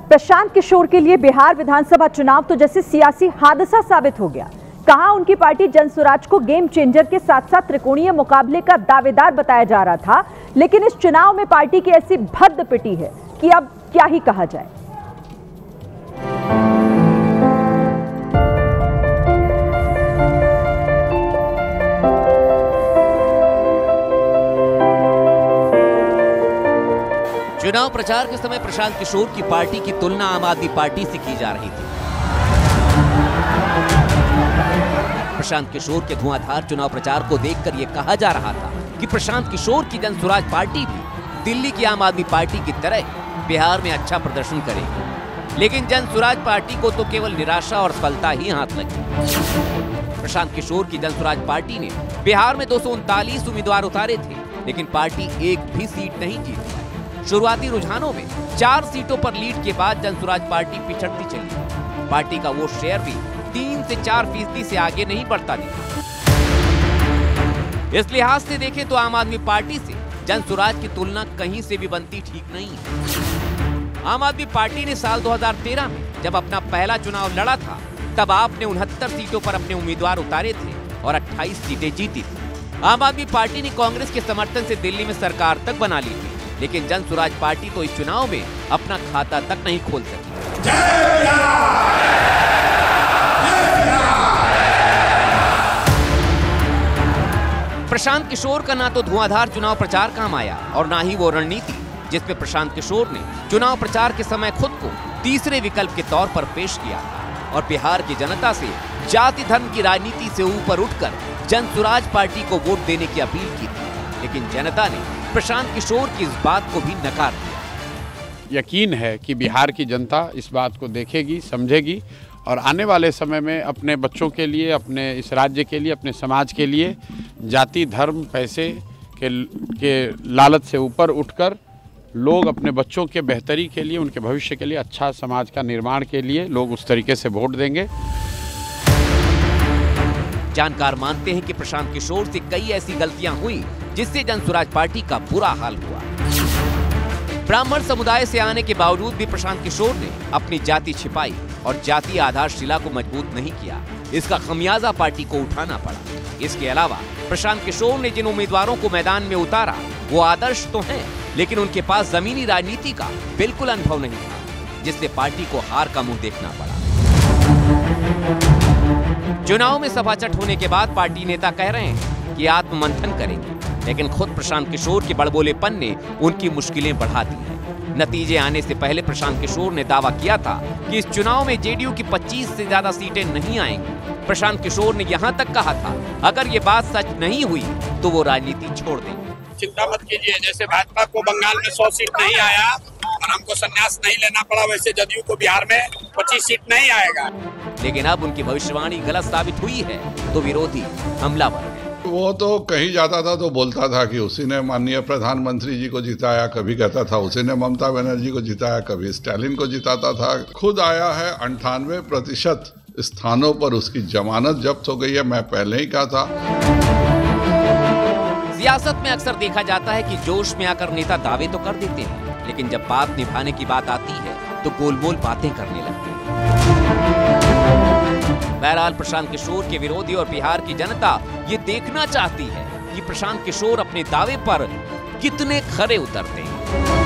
प्रशांत किशोर के लिए बिहार विधानसभा चुनाव तो जैसे सियासी हादसा साबित हो गया। कहां उनकी पार्टी जनसुराज को गेम चेंजर के साथ साथ त्रिकोणीय मुकाबले का दावेदार बताया जा रहा था, लेकिन इस चुनाव में पार्टी की ऐसी भद्द पिटी है कि अब क्या ही कहा जाए। चुनाव प्रचार के समय प्रशांत किशोर की पार्टी की तुलना आम आदमी पार्टी से की जा रही थी। प्रशांत किशोर के धुआंधार चुनाव प्रचार को देखकर यह कहा जा रहा था कि प्रशांत किशोर की जनसुराज पार्टी भी दिल्ली की आम आदमी पार्टी की तरह बिहार में अच्छा प्रदर्शन करेगी, लेकिन जनसुराज पार्टी को तो केवल निराशा और सफलता ही हाथ लगी। प्रशांत किशोर की जनसुराज पार्टी ने बिहार में 239 उम्मीदवार उतारे थे, लेकिन पार्टी एक भी सीट नहीं जीती। शुरुआती रुझानों में 4 सीटों पर लीड के बाद जनसुराज पार्टी पिछड़ती चली। पार्टी का वोट शेयर भी 3 से 4% से आगे नहीं बढ़ता दिखा। इस लिहाज से देखें तो आम आदमी पार्टी से जनसुराज की तुलना कहीं से भी बनती ठीक नहीं है। आम आदमी पार्टी ने साल 2013 में जब अपना पहला चुनाव लड़ा था, तब आपने 69 सीटों पर अपने उम्मीदवार उतारे थे और 28 सीटें जीती थी। आम आदमी पार्टी ने कांग्रेस के समर्थन से दिल्ली में सरकार तक बना ली थी, लेकिन जनसुराज पार्टी तो इस चुनाव में अपना खाता तक नहीं खोल सकी। प्रशांत किशोर का ना तो धुआंधार चुनाव प्रचार काम आया और ना ही वो रणनीति जिसमें प्रशांत किशोर ने चुनाव प्रचार के समय खुद को तीसरे विकल्प के तौर पर पेश किया और बिहार की जनता से जाति धर्म की राजनीति से ऊपर उठकर जनसुराज पार्टी को वोट देने की अपील की थी, लेकिन जनता ने प्रशांत किशोर की इस बात को भी नकार दिया। यकीन है कि बिहार की जनता इस बात को देखेगी, समझेगी और आने वाले समय में अपने बच्चों के लिए, अपने इस राज्य के लिए, अपने समाज के लिए जाति धर्म पैसे के लालच से ऊपर उठकर लोग अपने बच्चों के बेहतरी के लिए, उनके भविष्य के लिए, अच्छा समाज का निर्माण के लिए लोग उस तरीके से वोट देंगे। जानकार मानते हैं कि प्रशांत किशोर से कई ऐसी गलतियां हुई जिससे जनसुराज पार्टी का बुरा हाल हुआ। ब्राह्मण समुदाय से आने के बावजूद भी प्रशांत किशोर ने अपनी जाति छिपाई और जातीय आधारशिला को मजबूत नहीं किया। इसका खमियाजा पार्टी को उठाना पड़ा। इसके अलावा प्रशांत किशोर ने जिन उम्मीदवारों को मैदान में उतारा वो आदर्श तो हैं, लेकिन उनके पास जमीनी राजनीति का बिल्कुल अनुभव नहीं था, जिससे पार्टी को हार का मुंह देखना पड़ा। चुनाव में सभाचट होने के बाद पार्टी नेता कह रहे हैं कि आत्ममंथन करेंगे, लेकिन खुद प्रशांत किशोर के बड़बोलेपन ने उनकी मुश्किलें बढ़ा दी हैं। नतीजे आने से पहले प्रशांत किशोर ने दावा किया था कि इस चुनाव में जेडीयू की 25 से ज्यादा सीटें नहीं आएंगी। प्रशांत किशोर ने यहां तक कहा था अगर ये बात सच नहीं हुई तो वो राजनीति छोड़ देंगे। चिंता मत कीजिए, जैसे भाजपा को बंगाल में 100 सीट नहीं आया और हमको संन्यास नहीं लेना पड़ा, वैसे जदयू को बिहार में 25 सीट नहीं आएगा। लेकिन अब उनकी भविष्यवाणी गलत साबित हुई है तो विरोधी हमलावर है। वो तो कहीं जाता था तो बोलता था कि उसी ने माननीय प्रधानमंत्री जी को जिताया, कभी कहता था उसी ने ममता बनर्जी को जिताया, कभी स्टालिन को जिताता था। खुद आया है 98% स्थानों पर उसकी जमानत जब्त हो गई है। मैं पहले ही कहा था। सियासत में अक्सर देखा जाता है कि जोश में आकर नेता दावे तो कर देते हैं, लेकिन जब बात निभाने की बात आती है तो गोलमोल बातें करने लगते हैं। बहरहाल प्रशांत किशोर के विरोधी और बिहार की जनता ये देखना चाहती है कि प्रशांत किशोर अपने दावे पर कितने खरे उतरते हैं।